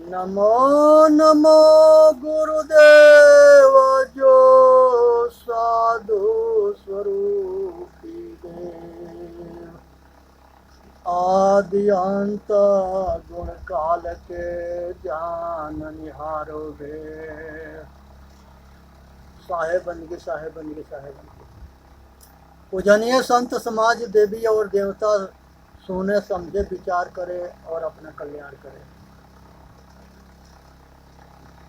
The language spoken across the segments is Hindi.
नमो नमो गुरुदेव जो साधु स्वरूपी देव, आदि अंत गुण काल के जान निहारो भेद। साहेब बंदगी, साहेब बंदगी, साहेब बंदगी। पूजनीय संत समाज, देवी और देवता सुने समझे विचार करे और अपना कल्याण करे।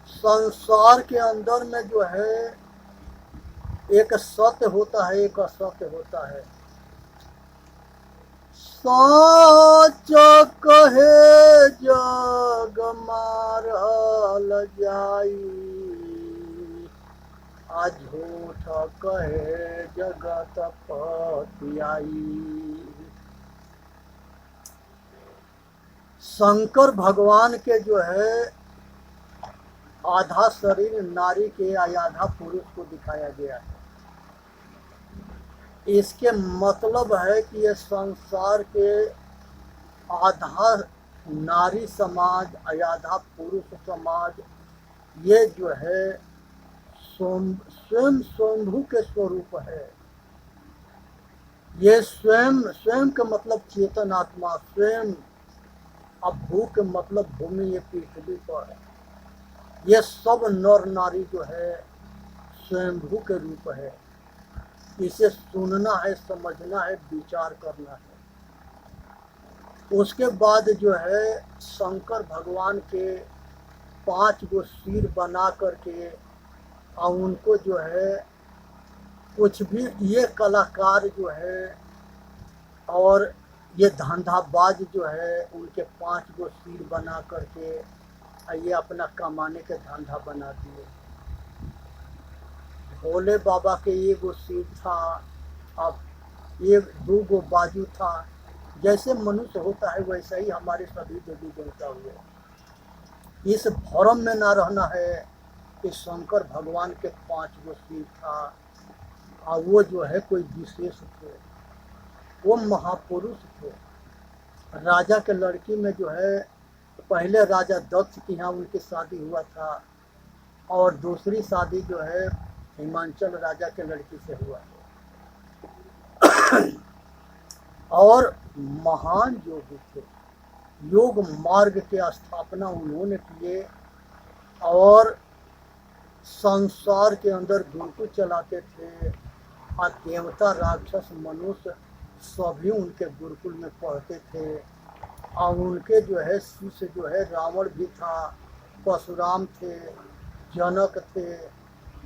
संसार के अंदर में जो है एक सत्य होता है, एक असत्य होता है। सच कहे जग मारल जाई, आ झूठ कहे जगत पतियाई। शंकर भगवान के जो है आधा शरीर नारी के आधा पुरुष को दिखाया गया है। इसके मतलब है कि ये संसार के आधा नारी समाज, आधा पुरुष समाज, ये जो है स्वयं स्वयंभू के स्वरूप है। ये स्वयं स्वयं के मतलब चेतन आत्मा, स्वयं। अब भू के मतलब भूमि, ये पृथ्वी पर है। ये सब नर नारी जो है स्वयंभू के रूप है। इसे सुनना है, समझना है, विचार करना है। उसके बाद जो है शंकर भगवान के 5 गो सिर बना करके और उनको जो है कुछ भी ये कलाकार जो है और ये धंधाबाज जो है उनके 5 गो सिर बना करके ये अपना कमाने के धंधा बना दिए। भोले बाबा के 1 गो सिर था, अब 1-2 गो बाजू था। जैसे मनुष्य होता है वैसा ही हमारे सभी देवी देवता हुए। इस भ्रम में ना रहना है कि शंकर भगवान के 5 गो सिर था और वो जो है कोई विशेष थे, वो महापुरुष थे। राजा के लड़की में जो है पहले राजा दक्ष के यहाँ उनकी शादी हुआ था और दूसरी शादी जो है हिमांचल राजा के लड़की से हुआ है। और महान योगी थे, योग मार्ग के स्थापना उन्होंने किए और संसार के अंदर गुरुकुल चलाते थे और देवता राक्षस मनुष्य सभी उनके गुरुकुल में पढ़ते थे। और उनके जो है शिष्य जो है रावण भी था, परशुराम थे, जनक थे,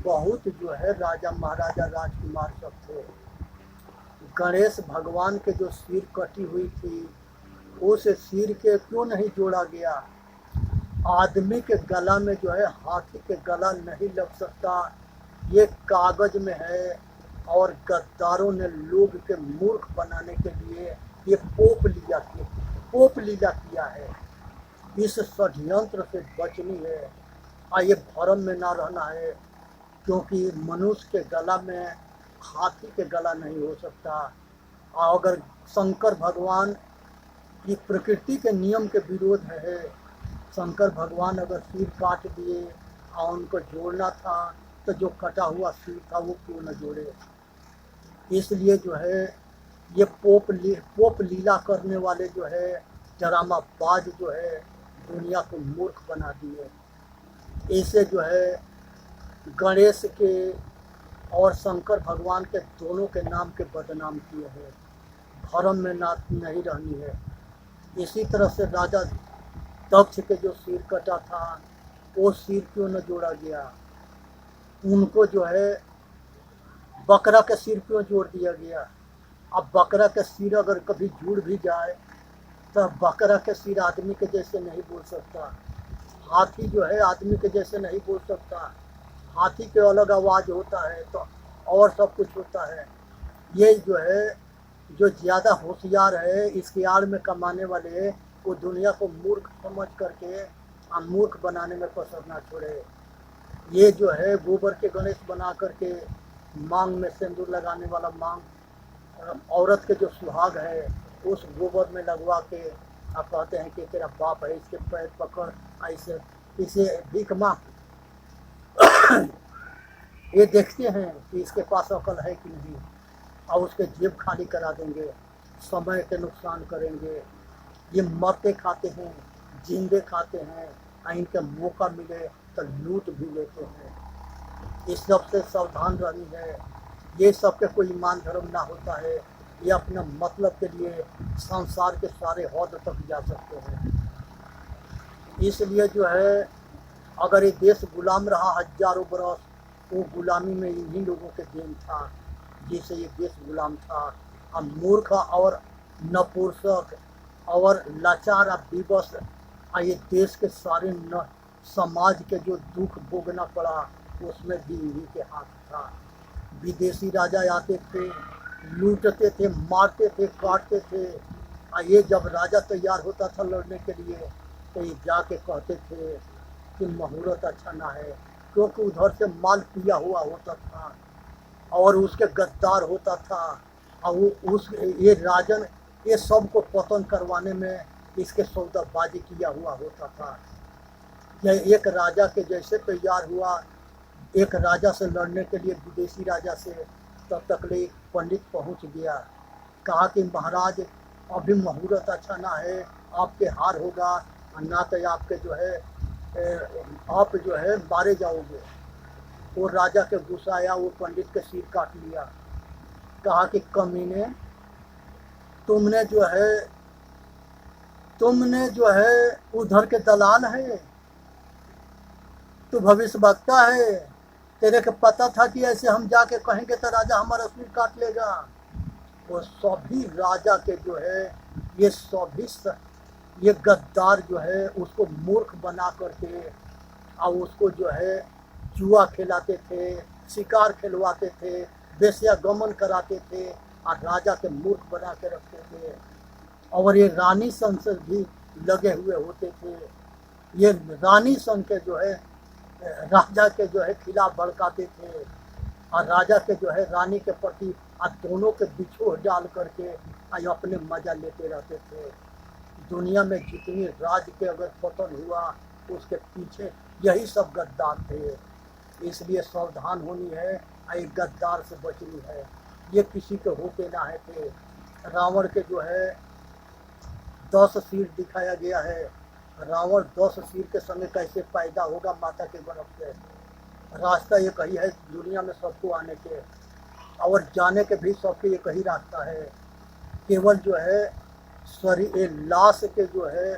बहुत जो है राजा महाराजा राजकुमार सब थे। गणेश भगवान के जो सिर कटी हुई थी उस सिर के क्यों नहीं जोड़ा गया? आदमी के गला में जो है हाथी के गला नहीं लग सकता, ये कागज में है। और गद्दारों ने लोग के मूर्ख बनाने के लिए ये पोप लीला किया है। इस षड्यंत्र से बचनी है और ये भ्रम में ना रहना है, क्योंकि मनुष्य के गला में हाथी के गला नहीं हो सकता। और अगर शंकर भगवान की प्रकृति के नियम के विरोध है, शंकर भगवान अगर सिर काट दिए और उनको जोड़ना था तो जो कटा हुआ सिर था वो क्यों न जोड़े? इसलिए जो है ये पोप लीला करने वाले जो है ड्रामाबाज जो है दुनिया को मूर्ख बना दिए। ऐसे जो है गणेश के और शंकर भगवान के दोनों के नाम के बदनाम किए हैं। भ्रम में नहीं रहनी है। इसी तरह से राजा दक्ष के जो सिर कटा था वो सिर क्यों न जोड़ा गया? उनको जो है बकरा के सिर क्यों जोड़ दिया गया? अब बकरा के सिर अगर कभी जुड़ भी जाए तो बकरा के सिर आदमी के जैसे नहीं बोल सकता। हाथी जो है आदमी के जैसे नहीं बोल सकता। हाथी के अलग आवाज होता है तो और सब कुछ होता है। ये जो है जो ज़्यादा होशियार है, इसके आड़ में कमाने वाले, वो दुनिया को मूर्ख समझ करके मूर्ख बनाने में कसर ना छोड़े। ये जो है गोबर के गणेश बना करके मांग में सिंदूर लगाने वाला, मांग औरत के जो सुहाग है उस गोबर में लगवा के आप कहते हैं कि तेरा बाप है, इसके पैर पकड़ ऐसे इसे भीख मांग ये देखते हैं कि इसके पास अकल है कि नहीं, और उसके जेब खाली करा देंगे, समय के नुकसान करेंगे। ये मरते खाते हैं, जिंदे खाते हैं, और इनके मौका मिले तो लूट भी लेते हैं। इस सब से सावधान रहनी है। ये सब के कोई ईमान धर्म ना होता है। ये अपने मतलब के लिए संसार के सारे हद तक जा सकते हैं। इसलिए जो है, अगर ये देश गुलाम रहा हजारों बरस, वो गुलामी में इन्हीं लोगों के देन था जिससे ये देश गुलाम था। अब मूर्ख और नपुंसक और लाचार और विवश ये देश के सारे न समाज के जो दुख भोगना पड़ा, उसमें भी इन्हीं के हाथ था। विदेशी राजा आते थे, लूटते थे, मारते थे, काटते थे। ये जब राजा तैयार होता था लड़ने के लिए, तो ये जाके कहते थे कि मुहूर्त अच्छा ना है, क्योंकि उधर से माल पिया हुआ होता था और उसके गद्दार होता था। और वो उस ये राजन ये सब को पतन करवाने में इसके सौदाबाजी किया हुआ होता था। यह एक राजा के जैसे तैयार हुआ, एक राजा से लड़ने के लिए, विदेशी राजा से, तब तक ले पंडित पहुंच गया। कहा कि महाराज अभी मुहूर्त अच्छा ना है, आपके हार होगा, ना तो आपके जो है आप जो है मारे जाओगे। वो राजा के गुस्सा आया, वो पंडित के सिर काट लिया। कहा कि कमीने, तुमने जो है उधर के दलाल है, तू भविष्य वक्ता है, तेरे को पता था कि ऐसे हम जाके कहेंगे तो राजा हमारा सिर काट लेगा। वो सभी राजा के जो है ये सभी ये गद्दार जो है उसको मूर्ख बना करके और उसको जो है जुआ खिलाते थे, शिकार खिलवाते थे, वेश्या गमन कराते थे और राजा के मूर्ख बना के रखते थे। और ये रानी संघ से भी लगे हुए होते थे। ये रानी संघ के जो है राजा के जो है खिलाफ भड़काते थे और राजा के जो है रानी के प्रति दोनों के बिछोह डाल करके अपने मजा लेते रहते थे। दुनिया में जितनी राज के अगर पतन हुआ उसके पीछे यही सब गद्दार थे। इसलिए सावधान होनी है, एक गद्दार से बचनी है। ये किसी के होते ना है थे। रावण के जो है 10 सिर दिखाया गया है। रावण 10 सिर के समय कैसे पैदा होगा माता के गर्भ से। रास्ता एक ही है दुनिया में सबको आने के, और जाने के भी सबके एक ही रास्ता है। केवल जो है शरीर लाश के जो है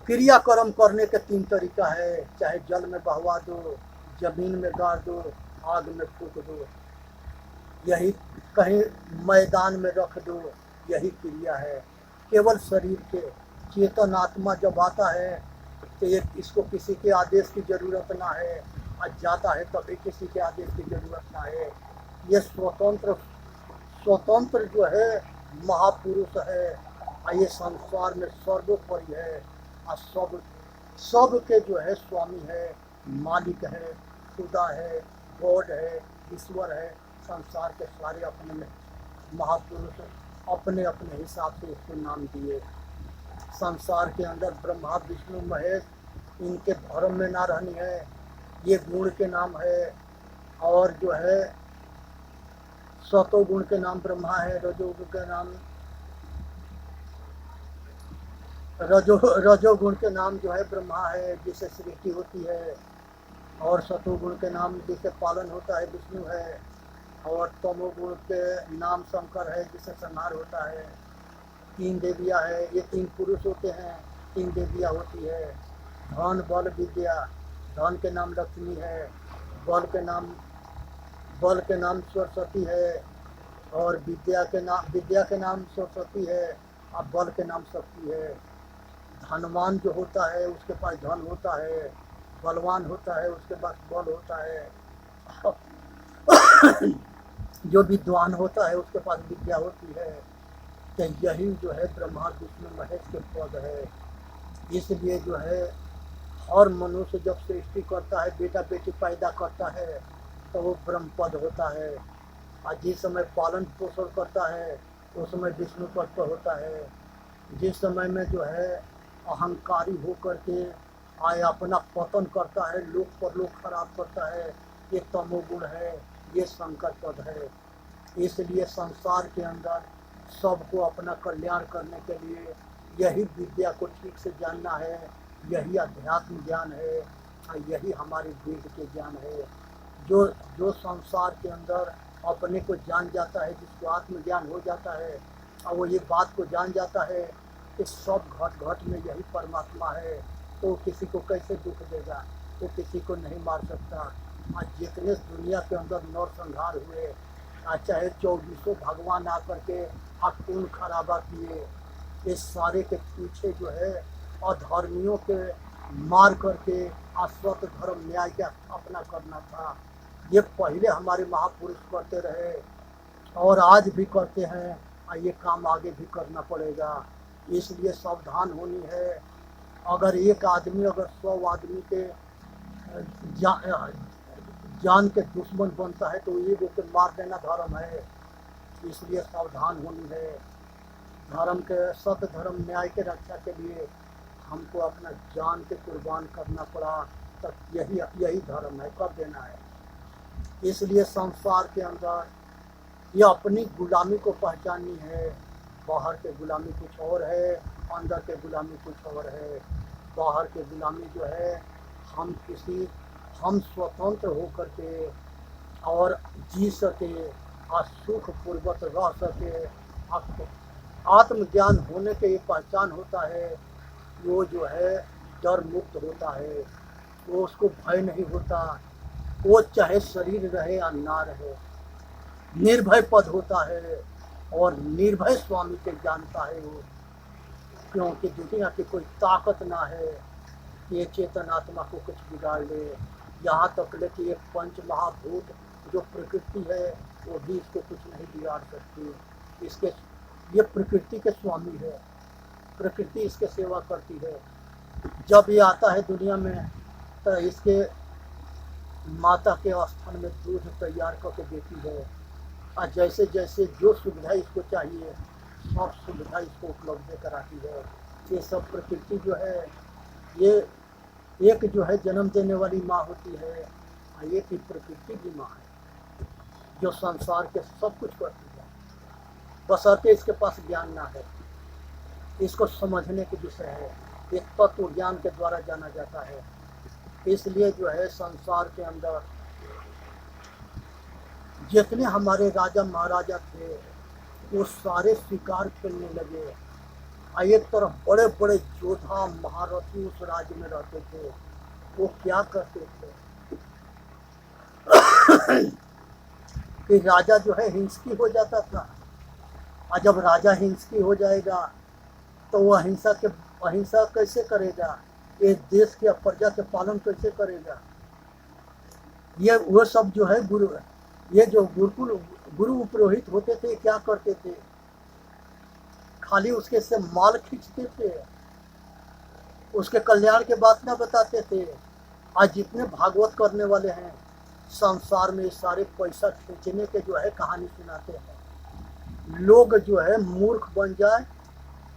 क्रियाक्रम करने के 3 तरीका है, चाहे जल में बहवा दो, जमीन में गाड़ दो, आग में फूक दो, यही कहीं मैदान में रख दो, यही क्रिया है। केवल शरीर के चेतन आत्मा जब आता है तो ये इसको किसी के आदेश की जरूरत ना है, आज जाता है तभी किसी के आदेश की जरूरत ना है। ये स्वतंत्र जो है महापुरुष है, ये संसार में सर्वोपरि है और सब के जो है स्वामी है, मालिक है, खुदा है, गॉड है, ईश्वर है। संसार के सारे अपने में महापुरुष अपने अपने हिसाब से इसको नाम दिए। संसार के अंदर ब्रह्मा विष्णु महेश, इनके भ्रम में ना रहनी है। ये गुण के नाम है, और जो है सतो गुण के नाम ब्रह्मा है, रजोगुण के नाम रजोगुण के नाम जो है ब्रह्मा है जिससे सृष्टि होती है, और सतोगुण के नाम जिससे पालन होता है विष्णु है, और तमोगुण के नाम शंकर है जिससे संहार होता है। 3 देवियाँ है, ये 3 पुरुष होते हैं, 3 देवियाँ होती है। धन बल विद्या, धन के नाम लक्ष्मी है, बल के नाम सरस्वती है, और विद्या के नाम सरस्वती है, और बल के नाम शक्ति है। धनवान जो होता है उसके पास धन होता है, बलवान होता है उसके पास बल होता है, जो विद्वान होता है उसके पास विद्या होती है। तो यही जो है ब्रह्मा विष्णु महेश के पद है। इसलिए जो है हर मनुष्य जब सृष्टि करता है, बेटा बेटी पैदा करता है, तो वो ब्रह्म पद होता है। और जिस समय पालन पोषण करता है उस समय विष्णु पद पर होता है। जिस समय में जो है अहंकारी होकर के आए अपना पतन करता है, लोक पर लोक खराब करता है। ये तमोगुण है, ये संकर पद है। इसलिए संसार के अंदर सबको अपना कल्याण करने के लिए यही विद्या को ठीक से जानना है, यही अध्यात्म ज्ञान है, यही हमारे वेद के ज्ञान है। जो जो संसार के अंदर अपने को जान जाता है, जिसको आत्मज्ञान हो जाता है और वो ये बात को जान जाता है कि सब घट घट में यही परमात्मा है, तो किसी को कैसे दुख देगा, वो किसी को नहीं मार सकता। आज जितने दुनिया के अंदर नरसंहार हुए, चाहे 24 भगवान आकर के खून खराबा किए, इस सारे के पीछे जो है अधर्मियों के मार करके असत धर्म न्याय का स्थापना करना था। ये पहले हमारे महापुरुष करते रहे और आज भी करते हैं, और ये काम आगे भी करना पड़ेगा। इसलिए सावधान होनी है। अगर एक आदमी अगर 100 आदमी के जान के दुश्मन बनता है तो ये को मार देना धर्म है। इसलिए सावधान होनी है। धर्म के सत्य धर्म न्याय के रक्षा के लिए हमको अपना जान के कुर्बान करना पड़ा, तब यही धर्म है, कर देना है। इसलिए संसार के अंदर ये अपनी गुलामी को पहचाननी है। बाहर के गुलामी कुछ और है, अंदर के गुलामी कुछ और है। बाहर के गुलामी जो है हम स्वतंत्र होकर के और जी सके और सुख पूर्वक रह सके। आत्मज्ञान होने के ये पहचान होता है, वो जो है डर मुक्त होता है, वो उसको भय नहीं होता, वो चाहे शरीर रहे या ना रहे, निर्भय पद होता है और निर्भय स्वामी के जानता है वो। क्योंकि दुनिया की कोई ताकत ना है कि ये चेतन आत्मा को कुछ बिगाड़ ले। यहाँ तक ले कि एक पंच महाभूत जो प्रकृति है वो भी इसको कुछ नहीं बिगाड़ सकती। इसके ये प्रकृति के स्वामी है, प्रकृति इसके सेवा करती है। जब ये आता है दुनिया में तो इसके माता के स्थान में दूध तैयार करके देती है, और जैसे जैसे जो सुविधा इसको चाहिए सब सुविधा इसको उपलब्ध कराती है। ये सब प्रकृति जो है ये एक जो है जन्म देने वाली माँ होती है, और एक ही प्रकृति की माँ है जो संसार के सब कुछ करती है, बशर्ते इसके पास ज्ञान ना है। इसको समझने के विषय है, एक तत्व ज्ञान के द्वारा जाना जाता है। इसलिए जो है संसार के अंदर जितने हमारे राजा महाराजा थे वो सारे शिकार खेलने लगे। एक तरफ बड़े बड़े योद्धा महारथी उस राज्य में रहते थे, वो क्या करते थे कि राजा जो है हिंसकी हो जाता था, और जब राजा हिंसकी हो जाएगा तो वो अहिंसा कैसे करेगा, एक देश के प्रजा के पालन कैसे करेगा। ये वो सब जो है ये जो गुरु पुरोहित होते थे क्या करते थे, खाली उसके से माल खींचते थे, उसके कल्याण के बात ना बताते थे। आज जितने भागवत करने वाले हैं संसार में सारे पैसा खींचने के जो है कहानी सुनाते हैं। लोग जो है मूर्ख बन जाए,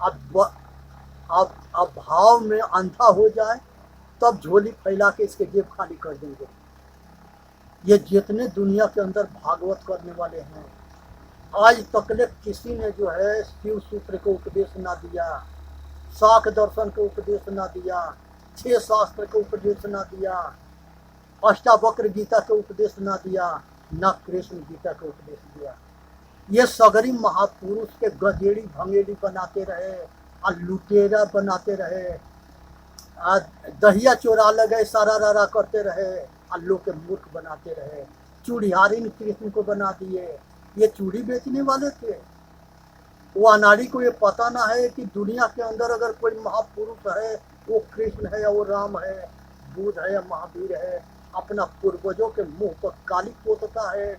अब भाव में अंधा हो जाए, तब झोली फैला के इसके जेब खाली कर देंगे। ये जितने दुनिया के अंदर भागवत करने वाले हैं आज तकले किसी ने जो है शिव सूत्र को उपदेश ना दिया, शाक दर्शन को उपदेश ना दिया, 6 शास्त्र को उपदेश ना दिया, अष्टावक्र गीता को उपदेश ना दिया, न कृष्ण गीता को उपदेश दिया। ये सगरी महापुरुष के गजेड़ी भंगेड़ी बनाते रहे और लुटेरा बनाते रहे, दहिया चोरा लगे सारा रारा करते रहे और लोग के मूर्ख बनाते रहे। चूड़िहारी कृष्ण को बना दिए, ये चूड़ी बेचने वाले थे। वो अनाड़ी को ये पता ना है कि दुनिया के अंदर अगर कोई महापुरुष है वो कृष्ण है या वो राम है, बुद्ध है या महावीर है। अपना पूर्वजों के मुंह पर काली पोतता है,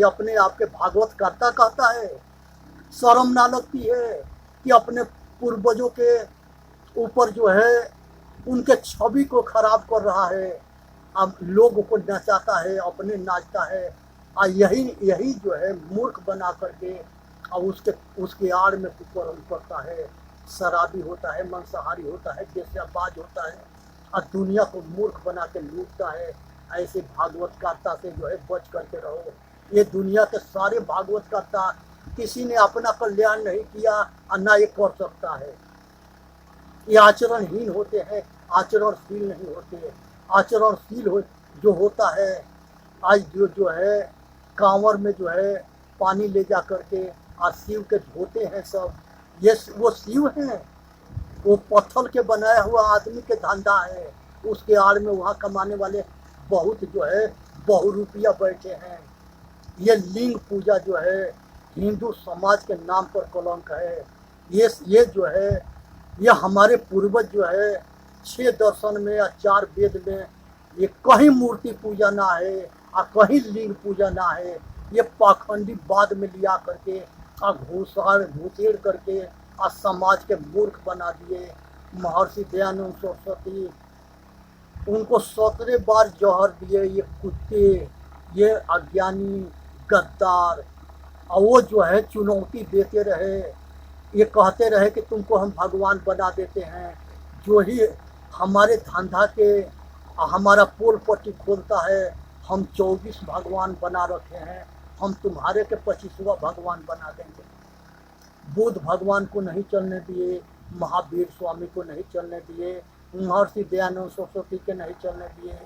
अपने आप के भागवत करता कहता है। शर्म ना लगती है कि अपने पूर्वजों के ऊपर जो है उनके छवि को खराब कर रहा है, अब लोगों को नचाता है, अपने नाचता है, और यही जो है मूर्ख बना करके और उसके आड़ में कुकर्म करता है। शराबी होता है, मांसाहारी होता है, वेश्याबाज होता है और दुनिया को मूर्ख बना के लूटता है। ऐसे भागवत गाथा से जो है बच करके रहो। ये दुनिया के सारे भागवत गाथा किसी ने अपना कल्याण नहीं किया और ना ये कर सकता है। ये आचरणहीन होते हैं, आचरणशील नहीं होते। आचरणशील हो जो होता है, आज जो है कांवर में जो है पानी ले जा करके आज शिव के धोते हैं सब, ये वो शिव हैं। वो पत्थर के बनाया हुआ आदमी के धंधा है। उसके आड़ में वहाँ कमाने वाले बहुत जो है बहुरूपिया बैठे हैं। ये लिंग पूजा जो है हिंदू समाज के नाम पर कलंक है। ये जो है ये हमारे पूर्वज जो है 6 दर्शन में या 4 वेद में ये कहीं मूर्ति पूजा ना है और कहीं लिंग पूजा ना है। ये पाखंडी बाद में लिया करके और घुसेड़ करके और समाज के मूर्ख बना दिए। महर्षि दयानंद सरस्वती उनको 17 बार जौहर दिए, ये कुत्ते, ये अज्ञानी गद्दार। और वो जो है चुनौती देते रहे, ये कहते रहे कि तुमको हम भगवान बना देते हैं। जो ही हमारे धंधा के हमारा पोल पट्टी खोलता है, हम 24 भगवान बना रखे हैं, हम तुम्हारे के 25वां भगवान बना देंगे। बुद्ध भगवान को नहीं चलने दिए, महावीर स्वामी को नहीं चलने दिए, महर्षि दयानंद सरस्वती के नहीं चलने दिए।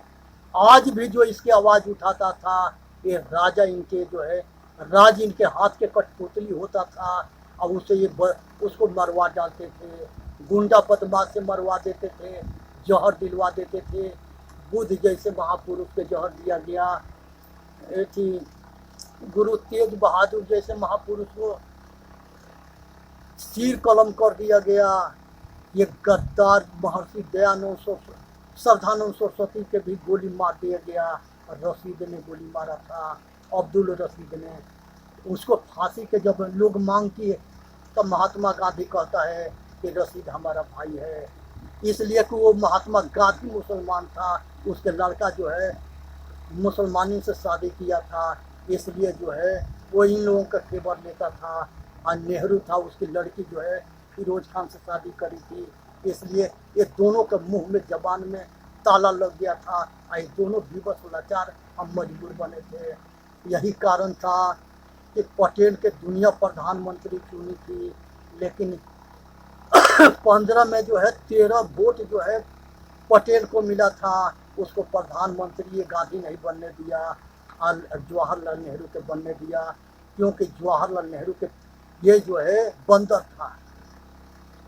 आज भी जो इसकी आवाज़ उठाता था ये राजा, इनके जो है राज इनके हाथ के कठपुतली होता था और उसे ये उसको मरवा डालते थे, गुंडा बदमाश से मरवा देते थे, जहर दिलवा देते थे। बुद्ध जैसे महापुरुष के जहर दिया गया, गुरु तेज बहादुर जैसे महापुरुष को सिर कलम कर दिया गया। ये गद्दार महर्षि दयानंद श्रद्धानंद सरस्वती के भी गोली मार दिया गया। रशीद ने गोली मारा था, अब्दुल रशीद ने। उसको फांसी के जब लोग मांग किए तब महात्मा गांधी कहता है कि रशीद हमारा भाई है, इसलिए कि वो महात्मा गांधी मुसलमान था, उसके लड़का जो है मुसलमानी से शादी किया था, इसलिए जो है वो इन लोगों का फेवर लेता था। और नेहरू था, उसकी लड़की जो है फिरोज खान से शादी करी थी, इसलिए ये दोनों के मुंह में जबान में ताला लग गया था और ये दोनों विवश लाचार हम मजबूर बने थे। यही कारण था कि पटेल के दुनिया प्रधानमंत्री चुनी थी, लेकिन 15 में जो है 13 वोट जो है पटेल को मिला था, उसको प्रधानमंत्री ये गांधी नहीं बनने दिया और जवाहरलाल नेहरू के बनने दिया, क्योंकि जवाहरलाल नेहरू के ये जो है बंदर था,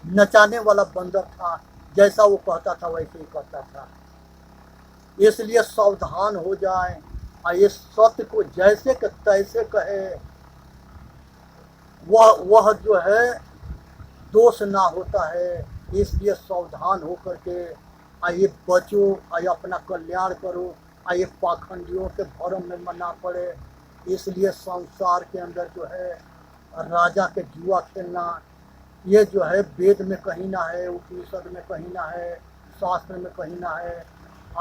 नचाने वाला बंदर था, जैसा वो कहता था वैसे ही करता था। इसलिए सावधान हो जाए और ये सत्य को जैसे के तैसे कहे, वह जो है दोष ना होता है। इसलिए सावधान हो करके आइए बचो, आइए अपना कल्याण करो, आइए पाखंडियों के भरम में मना पड़े। इसलिए संसार के अंदर जो है राजा के जुआ खेलना, ये जो है वेद में कहीं ना है, उपनिषद में कहीं ना है, शास्त्र में कहीं ना है।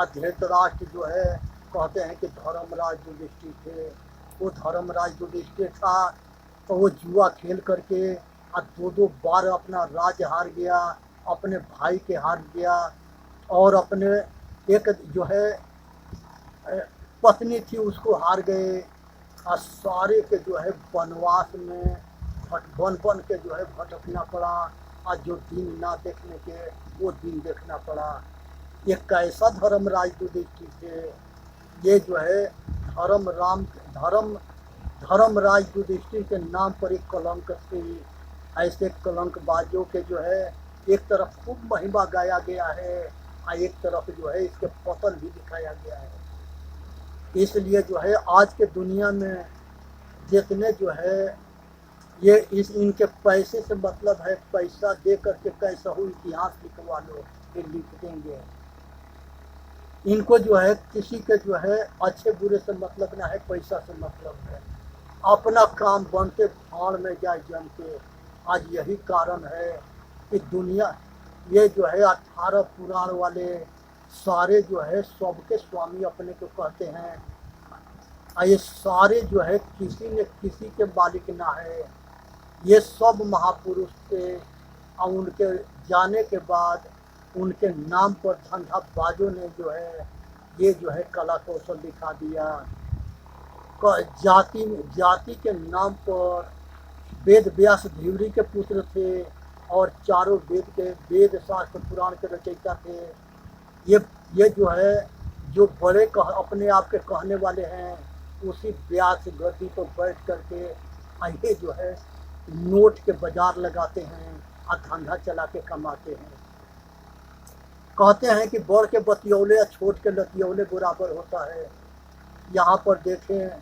धृतराष्ट्र जो है कहते हैं कि धर्मराज युधिष्ठिर थे, वो धर्मराज युधिष्ठिर था तो वो जुआ खेल करके 2-2 बार अपना राज हार गया, अपने भाई के हार गया, और अपने एक जो है पत्नी थी उसको हार गए। और सारे के जो है वनवास में बन के जो है भटकना पड़ा, और जो दिन ना देखने के वो दिन देखना पड़ा। ये कैसा धर्मराज युधिष्ठिर थे, ये जो है धर्मराज युधिष्ठिर के नाम पर एक कलंक थी। ऐसे कलंकबाजों के जो है एक तरफ खूब महिमा गाया गया है और एक तरफ जो है इसके पतन भी दिखाया गया है। इसलिए जो है आज के दुनिया में जितने जो है ये इनके पैसे से मतलब है, पैसा दे करके कैसा हो इतिहास लिखवा लो, ये लिख देंगे। इनको जो है किसी के जो है अच्छे बुरे से मतलब ना है, पैसा से मतलब है। अपना काम बनते फाड़ में जाए जम के। आज यही कारण है कि दुनिया ये जो है 18 पुराण वाले सारे जो है सबके स्वामी अपने को कहते हैं, ये सारे जो है किसी न किसी के मालिक ना है। ये सब महापुरुष थे, और उनके जाने के बाद उनके नाम पर धंधाबाजों ने जो है ये जो है कला कौशल दिखा दिया। जाति जाति के नाम पर वेद व्यास ध्युरी के पुत्र थे और चारों वेद के वेद शास्त्र पुराण के रचयिता थे। ये ये जो है जो बड़े अपने आप के कहने वाले हैं उसी व्यास गद्दी पर बैठ करके ये जो है नोट के बाजार लगाते हैं और धंधा चला के कमाते हैं। कहते हैं कि बड़ के बतियौले या छोट के लतियौले बराबर होता है। यहाँ पर देखें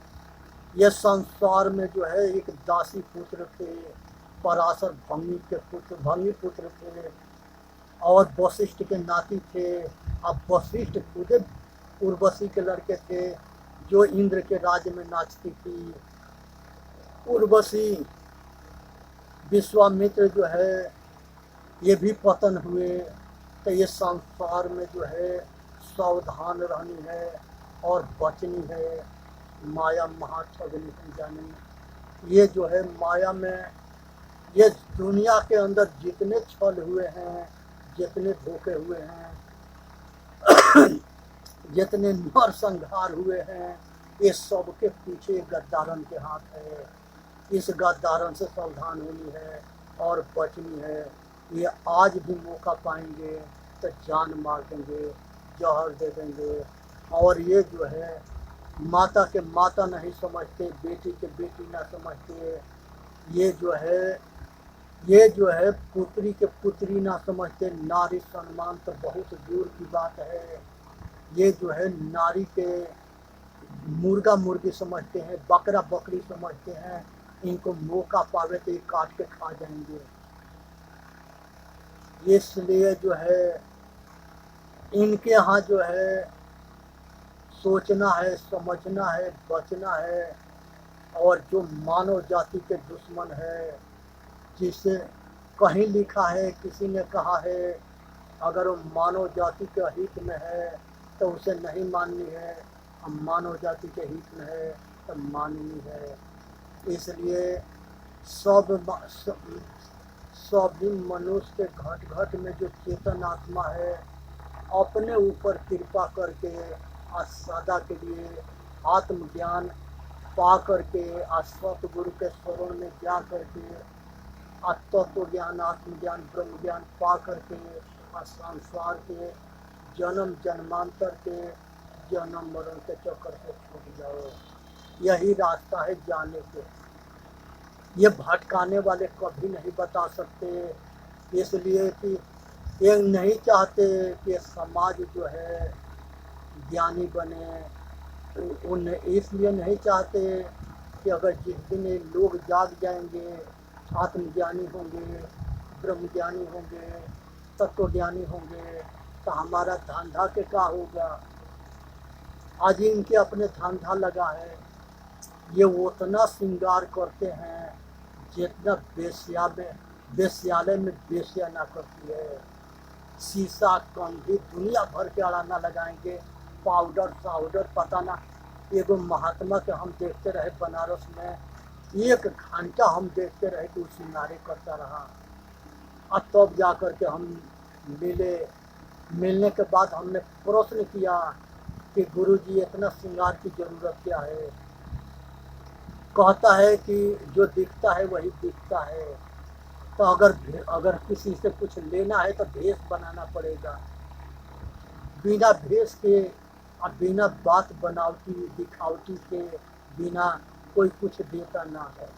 ये संसार में जो है एक दासी पुत्र थे, पराशर भंगी पुत्र थे और वशिष्ठ के नाती थे। अब वशिष्ठ खुद उर्वशी के लड़के थे जो इंद्र के राज्य में नाचती थी। उर्वशी विश्वामित्र जो है ये भी पतन हुए। तो ये संसार में जो है सावधान रहनी है और बचनी है। माया महाठगनी की जानी। ये जो है माया में ये दुनिया के अंदर जितने छल हुए हैं, जितने धोखे हुए हैं, जितने नरसंहार हुए हैं, ये सब के पीछे गद्दारन के हाथ है। इस गद्दारन से सावधान होनी है और बचनी है। ये आज भी मौका पाएंगे तो जान मार देंगे, जहर दे देंगे। और ये जो है माता के माता नहीं समझते, बेटी के बेटी ना समझते। ये जो है पुत्री के पुत्री ना समझते। नारी सम्मान तो बहुत दूर की बात है। ये जो है नारी के मुर्गा मुर्गी समझते हैं, बकरा बकरी समझते हैं। इनको मौका पावे तो ये काट के खा जाएंगे। इसलिए जो है इनके यहाँ जो है सोचना है, समझना है, बचना है। और जो मानव जाति के दुश्मन है, जिसे कहीं लिखा है, किसी ने कहा है, अगर वो मानव जाति के हित में है तो उसे नहीं माननी है, हम मानव जाति के हित में है तो माननी है। इसलिए सभी मनुष्य के घट घट में जो चेतन आत्मा है अपने ऊपर कृपा करके आज सदा के लिए आत्मज्ञान पा करके आज सतगुरु के शरण में जा करके आज तत्व ज्ञान, आत्मज्ञान, ब्रह्म ज्ञान पा करके आज संसार के जन्म जन्मांतर के जन्म मरण के चक्कर से छूट जाओ। यही रास्ता है जाने के। ये भटकाने वाले कभी नहीं बता सकते, इसलिए कि ये नहीं चाहते कि समाज जो है ज्ञानी बने। उन्हें इसलिए नहीं चाहते कि अगर जिस दिन ये लोग जाग जाएंगे, आत्मज्ञानी होंगे, ब्रह्मज्ञानी होंगे, तत्वज्ञानी होंगे तो हमारा धंधा के क्या होगा। आज इनके अपने धंधा लगा है। ये उतना श्रृंगार करते हैं जितना वेश्यालय में वेश्या ना करती है। शीशा कंघी दुनिया भर के अड़ाना लगाएंगे, पाउडर पता ना। एगो महात्मा के हम देखते रहे बनारस में, 1 घंटा हम देखते रहे कि वो श्रृंगारे करता रहा। और तब जा कर के हम मिलने के बाद हमने प्रश्न किया कि गुरुजी इतना श्रृंगार की जरूरत क्या है। कहता है कि जो दिखता है वही दिखता है। तो अगर किसी से कुछ लेना है तो भेष बनाना पड़ेगा। बिना भेष के और बिना बात बनावटी दिखावटी के बिना कोई कुछ देता ना है।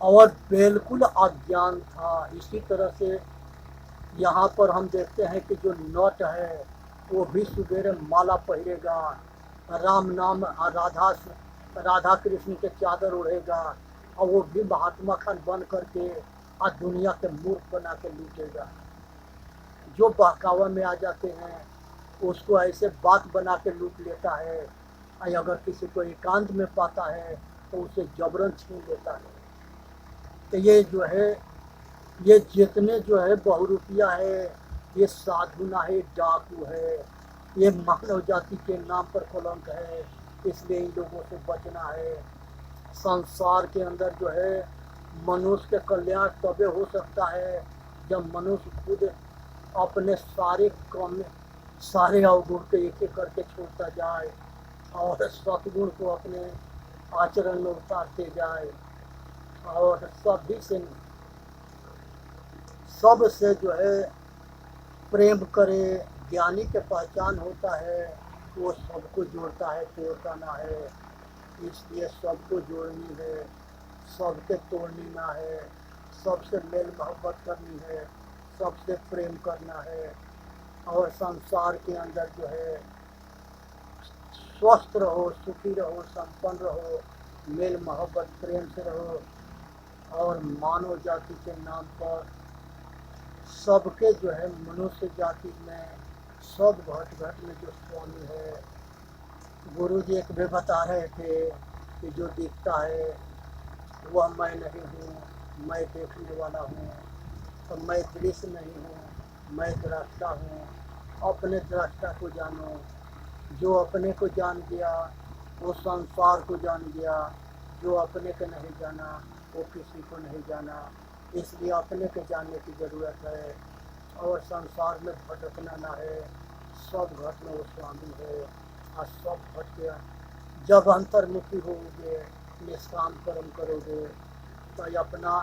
और बिल्कुल अज्ञान था। इसी तरह से यहाँ पर हम देखते हैं कि जो नट है वो भी सवेरे माला पहनेगा, राम नाम राधा कृष्ण के चादर ओढ़ेगा और वो भी महात्मा खान बन करके आज दुनिया के मूर्ख बना के लूटेगा। जो बहकावा में आ जाते हैं उसको ऐसे बात बना के लूट लेता है। और अगर किसी को एकांत में पाता है तो उसे जबरन छीन लेता है। तो ये जो है ये जितने जो है बहुरूपिया है, ये साधु ना है, डाकू है, ये मानव जाति के नाम पर कलंक है। इसलिए इन लोगों से बचना है। संसार के अंदर जो है मनुष्य के कल्याण तबे हो सकता है जब मनुष्य खुद अपने सारे काम, सारे अवगुण को एक एक करके छोड़ता जाए और सतगुण को अपने आचरण में उतारते जाए और सभी से, सब से जो है प्रेम करे। ज्ञानी के पहचान होता है वो सबको जोड़ता है, तोड़ता ना है। इसलिए सबको जोड़नी है, सबके तोड़नी ना है, सबसे मेल मोहब्बत करनी है, सबसे प्रेम करना है और संसार के अंदर जो है स्वस्थ रहो, सुखी रहो, संपन्न रहो, मेल मोहब्बत प्रेम से रहो और मानव जाति के नाम पर सबके जो है मनुष्य जाति में सब घट घट में जो स्वामी है। गुरु जी एक भी बता रहे थे कि जो दिखता है वह मैं नहीं हूँ, मैं देखने वाला हूँ, तो मैं दृश्य नहीं हूँ, मैं दृष्टा हूँ। अपने दृष्टा को जानो। जो अपने को जान गया वो संसार को जान गया, जो अपने को नहीं जाना वो किसी को नहीं जाना। इसलिए अपने को जानने की ज़रूरत है और संसार में भटकना ना है। सब घट में वो स्वामी है और सब घट के जब अंतर्मुखी होगे, निष्काम कर्म करोगे तो अपना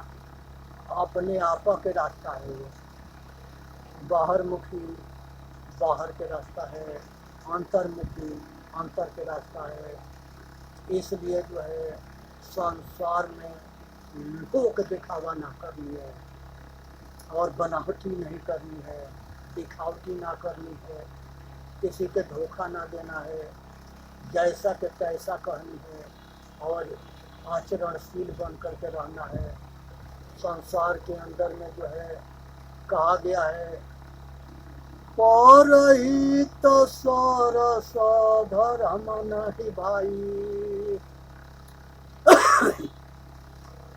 अपने आपा के रास्ता है वो। बाहर मुखी बाहर के रास्ता है, अंतर्मुखी अंतर के रास्ता है। इसलिए जो है संसार में लोक दिखावा ना करनी है और बनावटी नहीं करनी है, दिखावटी ना करनी है, किसी के धोखा ना देना है, जैसा के तैसा कहनी है और आचरणशील बन करके रहना है। संसार के अंदर में जो है कहा गया है परहित सरस धर्म नहीं भाई,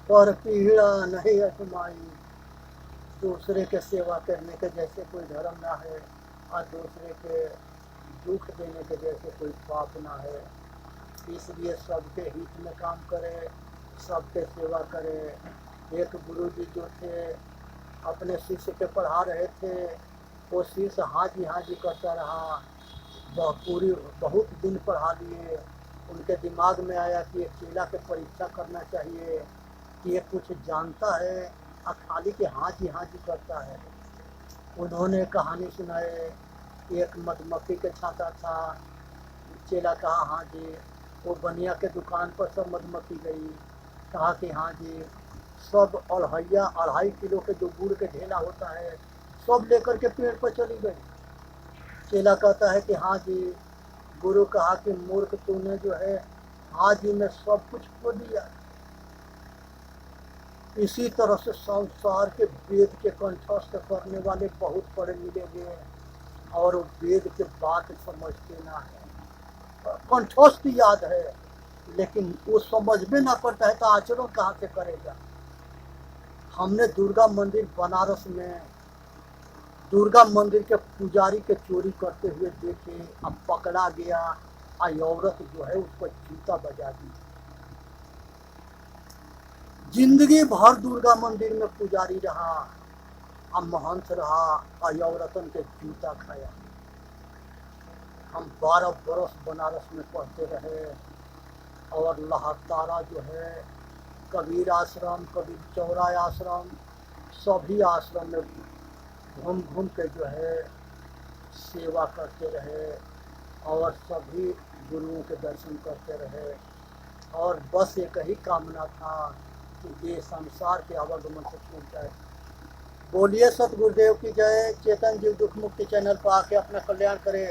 पर पीड़ा नहीं अजमाई। दूसरे के सेवा करने के जैसे कोई धर्म ना है और दूसरे के दुख देने के जैसे कोई पाप ना है। इसलिए सबके हित में काम करे, सबके सेवा करे। एक गुरु जी जो थे अपने शिष्य के पढ़ा रहे थे, वो शिष्य हाँ जी करता रहा। बहुत दिन पढ़ा लिए। उनके दिमाग में आया कि एक चेला के परीक्षा करना चाहिए कि ये कुछ जानता है और खाली के हाँ जी करता है। उन्होंने कहानी सुनाए। एक मधुमक्खी के छाता था। चेला कहा हाँ जी। वो बनिया के दुकान पर सब मधुमक्खी गई, कहा कि हाँ जी। सब अढ़ैया 2.5 किलो के जो गुड़ के ढेला होता है सब लेकर के पेड़ पर चली गई। चेला कहता है कि हाँ जी। गुरु कहा कि मूर्ख तूने जो है हाँ जी में सब कुछ खो दिया। इसी तरह से संसार के वेद के कंठस्थ करने वाले बहुत बड़े मिलेंगे और वो वेद के बात समझते ना है। कंठस्थ याद है लेकिन वो समझ में ना करता है तो आचरण कहाँ से करेगा। हमने दुर्गा मंदिर बनारस में दुर्गा मंदिर के पुजारी के चोरी करते हुए देखे। अब पकड़ा गया, औरत जो है उसको जूता बजा दी। जिंदगी भर दुर्गा मंदिर में पुजारी रहा, अब महंत रहा, औरतन के जूता खाया। हम 12 बरस बनारस में पढ़ते रहे और लहतारा जो है कबीर आश्रम, कबीर चौराहे आश्रम, सभी आश्रम में घूम घूम के जो है सेवा करते रहे और सभी गुरुओं के दर्शन करते रहे और बस एक ही कामना था कि ये संसार के आवागमन से छूट जाए। बोलिए सतगुरुदेव की जय। चेतन जीव दुख मुक्ति चैनल पर आके अपना कल्याण करे।